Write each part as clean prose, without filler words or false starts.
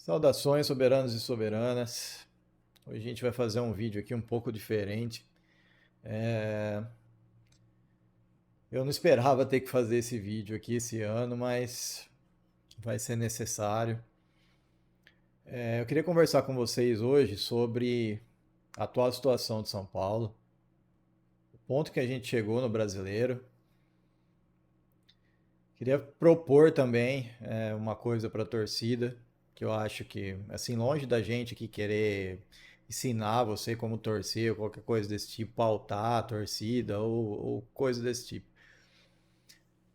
Saudações, soberanos e soberanas. Hoje a gente vai fazer um vídeo aqui um pouco diferente. É, Eu não esperava ter que fazer esse vídeo aqui esse ano, mas vai ser necessário. Eu queria conversar com vocês hoje sobre a atual situação de São Paulo, o ponto que a gente chegou no Brasileiro. Queria propor também uma coisa para a torcida, que eu acho que, assim, longe da gente aqui querer ensinar você como torcer ou qualquer coisa desse tipo, pautar a torcida ou coisa desse tipo.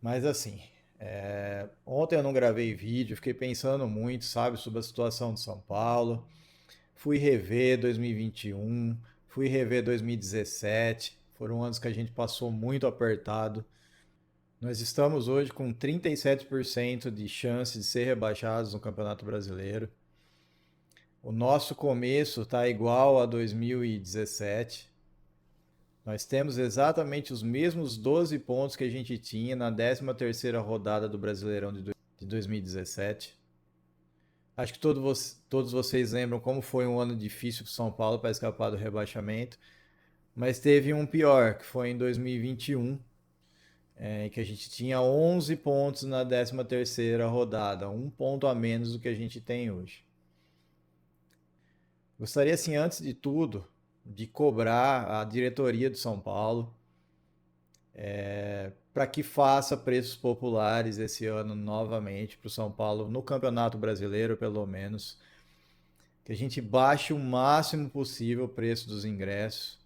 Mas assim, ontem eu não gravei vídeo, fiquei pensando muito, sabe, sobre a situação de São Paulo. Fui rever 2021, fui rever 2017. Foram anos que a gente passou muito apertado. Nós estamos hoje com 37% de chance de ser rebaixados no Campeonato Brasileiro. O nosso começo está igual a 2017. Nós temos exatamente os mesmos 12 pontos que a gente tinha na 13ª rodada do Brasileirão de 2017. Acho que todos vocês lembram como foi um ano difícil para São Paulo para escapar do rebaixamento. Mas teve um pior, que foi em 2021, que a gente tinha 11 pontos na 13ª rodada, um ponto a menos do que a gente tem hoje. Gostaria, assim, antes de tudo, de cobrar a diretoria do São Paulo para que faça preços populares esse ano novamente para o São Paulo, no Campeonato Brasileiro, pelo menos. Que a gente baixe o máximo possível o preço dos ingressos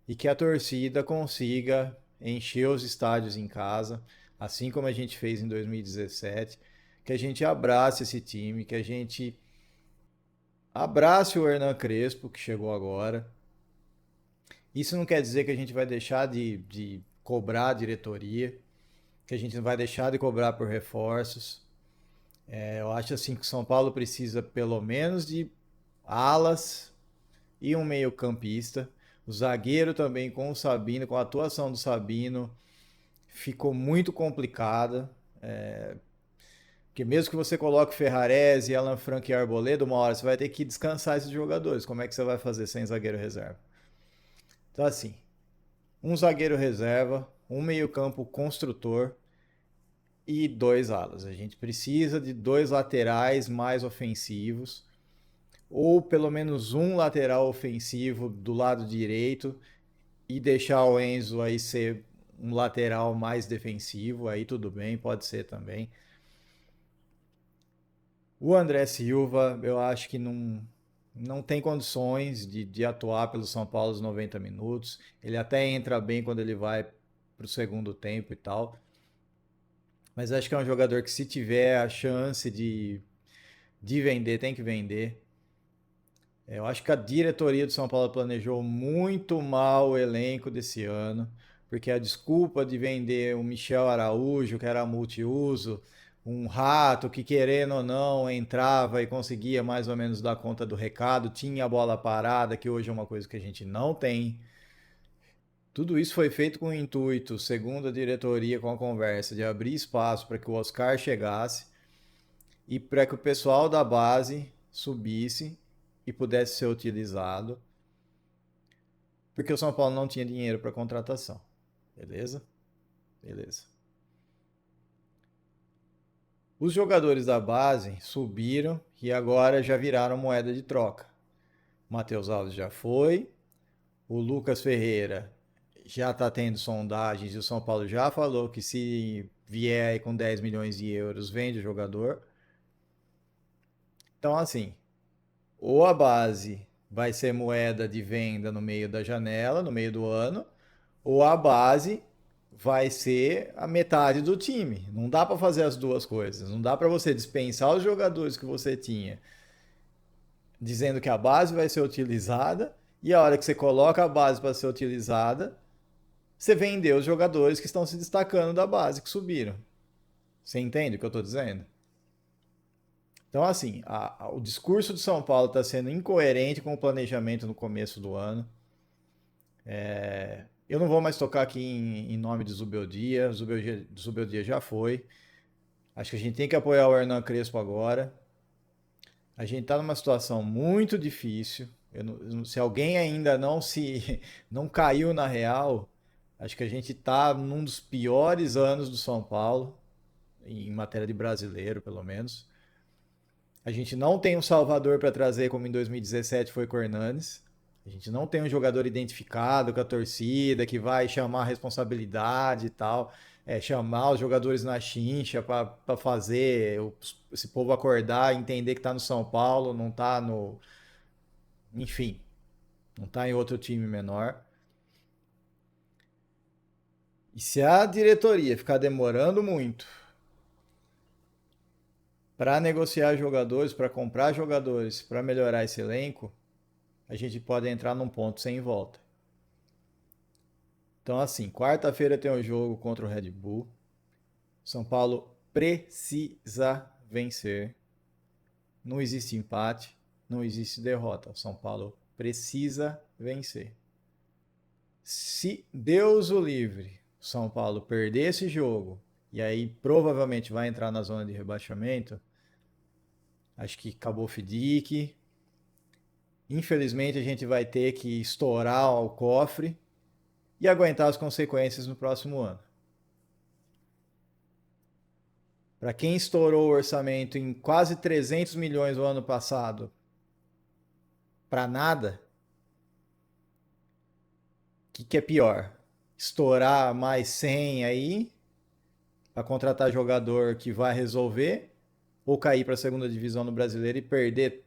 e que a torcida consiga encher os estádios em casa, assim como a gente fez em 2017, que a gente abrace esse time, que a gente abrace o Hernan Crespo, que chegou agora. Isso não quer dizer que a gente vai deixar de cobrar a diretoria, que a gente não vai deixar de cobrar por reforços. Eu acho assim que o São Paulo precisa pelo menos de alas e um meio-campista. O zagueiro também com o Sabino, com a atuação do Sabino, ficou muito complicada. Porque mesmo que você coloque Ferrarese, Alan Franco e Arboleda, uma hora você vai ter que descansar esses jogadores. Como é que você vai fazer sem zagueiro reserva? Então, assim, um zagueiro reserva, um meio-campo construtor e dois alas. A gente precisa de dois laterais mais ofensivos, ou pelo menos um lateral ofensivo do lado direito e deixar o Enzo aí ser um lateral mais defensivo, aí tudo bem, pode ser também. O André Silva, eu acho que não tem condições de atuar pelo São Paulo os 90 minutos. Ele até entra bem quando ele vai para o segundo tempo e tal. Mas acho que é um jogador que, se tiver a chance de vender, tem que vender. Eu acho que a diretoria do São Paulo planejou muito mal o elenco desse ano, porque a desculpa de vender o Michel Araújo, que era multiuso, um rato que, querendo ou não, entrava e conseguia mais ou menos dar conta do recado, tinha a bola parada, que hoje é uma coisa que a gente não tem. Tudo isso foi feito com o intuito, segundo a diretoria, com a conversa, de abrir espaço para que o Oscar chegasse e para que o pessoal da base subisse e pudesse ser utilizado, porque o São Paulo não tinha dinheiro para contratação. Beleza? Beleza. Os jogadores da base subiram e agora já viraram moeda de troca. O Matheus Alves já foi, o Lucas Ferreira já está tendo sondagens e o São Paulo já falou que, se vier aí com 10 milhões de euros, vende o jogador. Então, assim, ou a base vai ser moeda de venda no meio da janela, no meio do ano, ou a base vai ser a metade do time. Não dá para fazer as duas coisas. Não dá para você dispensar os jogadores que você tinha, dizendo que a base vai ser utilizada, e a hora que você coloca a base para ser utilizada, você vendeu os jogadores que estão se destacando da base, que subiram. Você entende o que eu estou dizendo? Então, assim, o discurso de São Paulo está sendo incoerente com o planejamento no começo do ano. Eu não vou mais tocar aqui em nome de Zubeldia. Zubeldia já foi. Acho que a gente tem que apoiar o Hernan Crespo agora. A gente está numa situação muito difícil. Se alguém ainda não caiu na real, acho que a gente está num dos piores anos do São Paulo, em matéria de brasileiro, pelo menos. A gente não tem um salvador para trazer como em 2017 foi com o Hernanes. A gente não tem um jogador identificado com a torcida que vai chamar a responsabilidade e tal, chamar os jogadores na chincha para fazer esse povo acordar e entender que está no São Paulo, não está no. Enfim, não está em outro time menor. E se a diretoria ficar demorando muito para negociar jogadores, para comprar jogadores, para melhorar esse elenco, a gente pode entrar num ponto sem volta. Então, assim, quarta-feira tem o jogo contra o Red Bull. São Paulo precisa vencer. Não existe empate, não existe derrota. São Paulo precisa vencer. Se Deus o livre, São Paulo perder esse jogo e aí provavelmente vai entrar na zona de rebaixamento, acho que acabou o FDIC. Infelizmente a gente vai ter que estourar o cofre e aguentar as consequências no próximo ano. Para quem estourou o orçamento em quase 300 milhões no ano passado, para nada, o que é pior? Estourar mais 100 aí para contratar jogador que vai resolver ou cair para a segunda divisão no Brasileiro e perder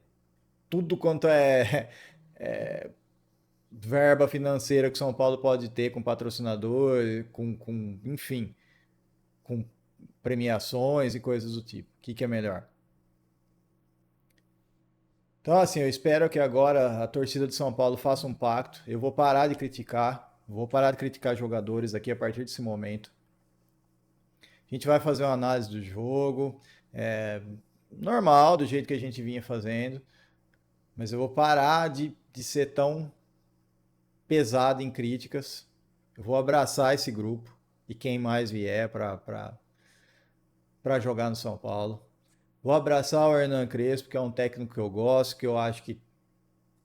tudo quanto é verba financeira que o São Paulo pode ter com patrocinador, enfim, com premiações e coisas do tipo. O que é melhor? Então, assim, eu espero que agora a torcida de São Paulo faça um pacto. Eu vou parar de criticar, vou parar de criticar jogadores aqui a partir desse momento. A gente vai fazer uma análise do jogo, é, normal, do jeito que a gente vinha fazendo, mas eu vou parar de ser tão pesado em críticas. Eu vou abraçar esse grupo e quem mais vier para jogar no São Paulo. Vou abraçar o Hernan Crespo, que é um técnico que eu gosto, que eu acho que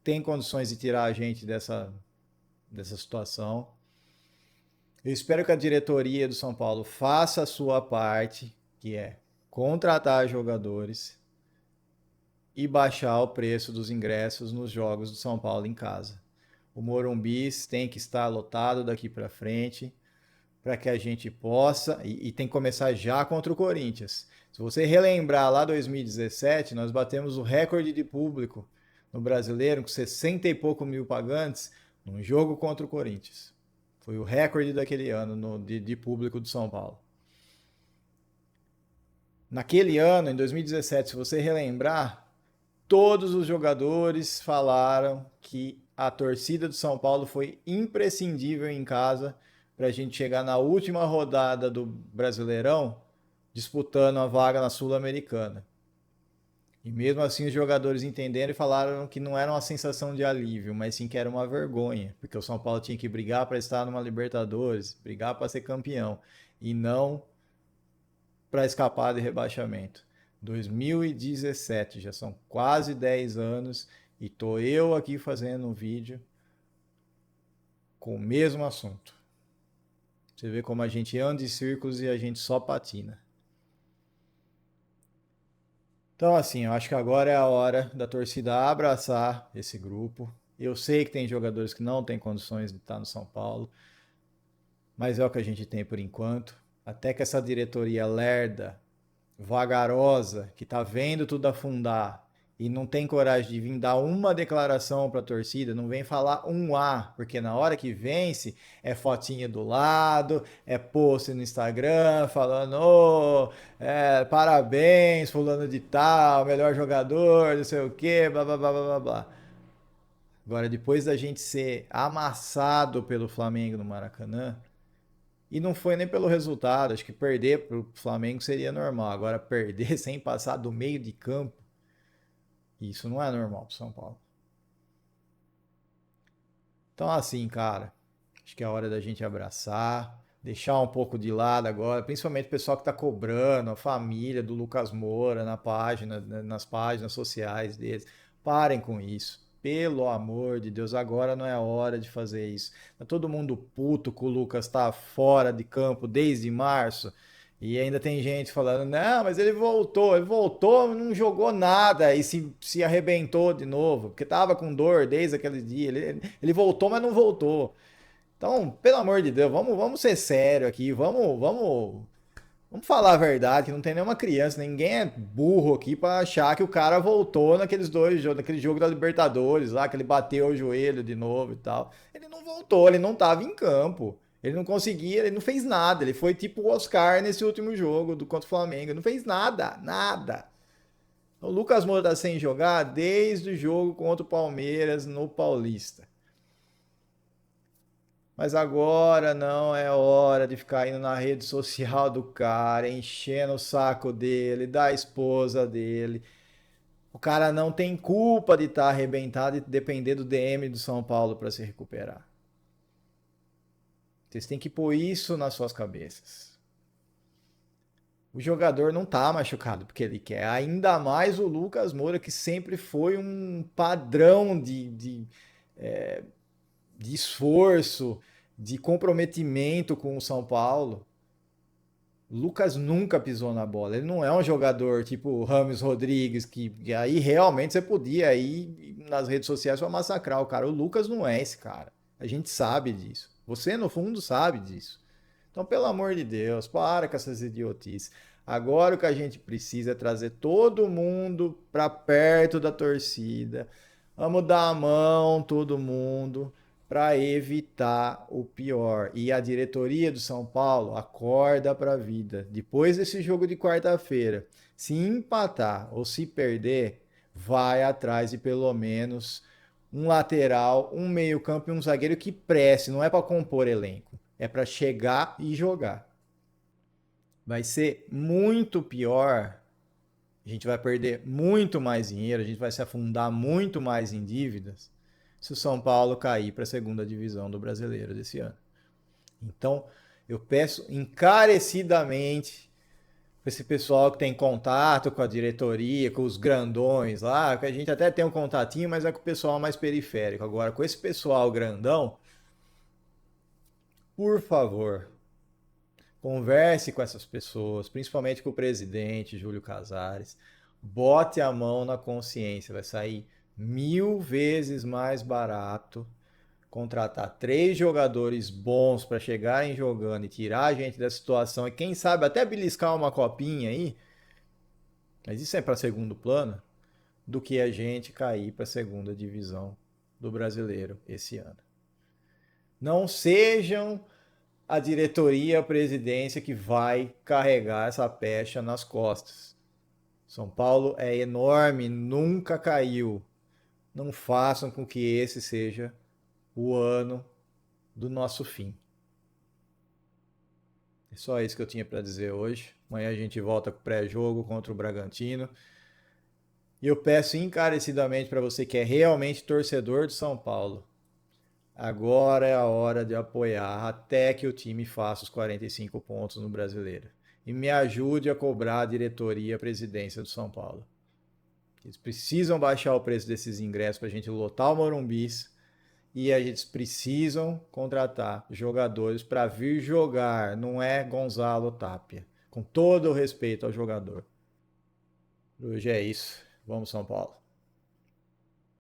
tem condições de tirar a gente dessa situação. Eu espero que a diretoria do São Paulo faça a sua parte, que é contratar jogadores e baixar o preço dos ingressos nos jogos do São Paulo em casa. O Morumbi tem que estar lotado daqui para frente para que a gente possa, e tem que começar já contra o Corinthians. Se você relembrar lá 2017, nós batemos o recorde de público no Brasileiro, com 60 e pouco mil pagantes, num jogo contra o Corinthians. Foi o recorde daquele ano de público do São Paulo. Naquele ano, em 2017, se você relembrar, todos os jogadores falaram que a torcida do São Paulo foi imprescindível em casa para a gente chegar na última rodada do Brasileirão disputando a vaga na Sul-Americana. E mesmo assim os jogadores entenderam e falaram que não era uma sensação de alívio, mas sim que era uma vergonha, porque o São Paulo tinha que brigar para estar numa Libertadores, brigar para ser campeão, e não para escapar de rebaixamento. 2017, já são quase 10 anos e tô eu aqui fazendo um vídeo com o mesmo assunto. Você vê como a gente anda em círculos e a gente só patina. Então, assim, eu acho que agora é a hora da torcida abraçar esse grupo. Eu sei que tem jogadores que não têm condições de estar no São Paulo, mas é o que a gente tem por enquanto. Até que essa diretoria lerda, vagarosa, que tá vendo tudo afundar e não tem coragem de vir dar uma declaração para a torcida, não vem falar um A, porque na hora que vence é fotinha do lado, é post no Instagram falando, oh, parabéns, fulano de tal, melhor jogador, não sei o que, blá blá blá blá blá. Agora, depois da gente ser amassado pelo Flamengo no Maracanã, e não foi nem pelo resultado, acho que perder para o Flamengo seria normal. Agora, perder sem passar do meio de campo, isso não é normal para São Paulo. Então, assim, cara, acho que é hora da gente abraçar. deixar um pouco de lado agora, principalmente o pessoal que está cobrando, a família do Lucas Moura na página, nas páginas sociais deles. Parem com isso. Pelo amor de Deus, agora não é a hora de fazer isso. Tá todo mundo puto que o Lucas está fora de campo desde março. E ainda tem gente falando, não, mas ele voltou, não jogou nada e se arrebentou de novo, porque tava com dor desde aquele dia. Ele voltou, mas não voltou. Então, pelo amor de Deus, vamos ser sério aqui, vamos falar a verdade, que não tem nenhuma criança, ninguém é burro aqui para achar que o cara voltou naqueles dois jogos, naquele jogo da Libertadores lá, que ele bateu o joelho de novo e tal. Ele não voltou, ele não estava em campo. Ele não conseguia, ele não fez nada. Ele foi tipo o Oscar nesse último jogo do contra o Flamengo. Ele não fez nada, nada. O Lucas Moura tá sem jogar desde o jogo contra o Palmeiras no Paulista. Mas agora não é hora de ficar indo na rede social do cara, enchendo o saco dele, da esposa dele. O cara não tem culpa de estar arrebentado e depender do DM do São Paulo para se recuperar. Vocês têm que pôr isso nas suas cabeças. O jogador não tá machucado porque ele quer. Ainda mais o Lucas Moura, que sempre foi um padrão de esforço, de comprometimento com o São Paulo. Lucas nunca pisou na bola. Ele não é um jogador tipo o Rames Rodrigues, que aí realmente você podia ir nas redes sociais para massacrar o cara. O Lucas não é esse cara. A gente sabe disso. Você, no fundo, sabe disso. Então, pelo amor de Deus, para com essas idiotices. Agora o que a gente precisa é trazer todo mundo para perto da torcida. Vamos dar a mão, todo mundo, para evitar o pior. E a diretoria do São Paulo acorda para a vida. Depois desse jogo de quarta-feira, se empatar ou se perder, vai atrás de pelo menos um lateral, um meio-campo e um zagueiro que preste. Não é para compor elenco, é para chegar e jogar. Vai ser muito pior. A gente vai perder muito mais dinheiro, a gente vai se afundar muito mais em dívidas se o São Paulo cair para a segunda divisão do Brasileiro desse ano. Então, eu peço encarecidamente para esse pessoal que tem contato com a diretoria, com os grandões lá, que a gente até tem um contatinho, mas é com o pessoal mais periférico. Agora, com esse pessoal grandão, por favor, converse com essas pessoas, principalmente com o presidente Júlio Casares. Bote a mão na consciência, vai sair 1000 vezes mais barato contratar 3 jogadores bons para chegarem jogando e tirar a gente da situação e quem sabe até beliscar uma copinha aí, mas isso é para segundo plano, do que a gente cair para a segunda divisão do brasileiro esse ano. Não sejam a diretoria, a presidência que vai carregar essa pecha nas costas. São Paulo é enorme, nunca caiu. Não façam com que esse seja o ano do nosso fim. É só isso que eu tinha para dizer hoje. Amanhã a gente volta com o pré-jogo contra o Bragantino. E eu peço encarecidamente para você que é realmente torcedor do São Paulo, agora é a hora de apoiar até que o time faça os 45 pontos no Brasileiro. E me ajude a cobrar a diretoria e a presidência do São Paulo. Eles precisam baixar o preço desses ingressos para a gente lotar o Morumbis. E eles precisam contratar jogadores para vir jogar. Não é Gonzalo Tapia. Com todo o respeito ao jogador. Hoje é isso. Vamos, São Paulo.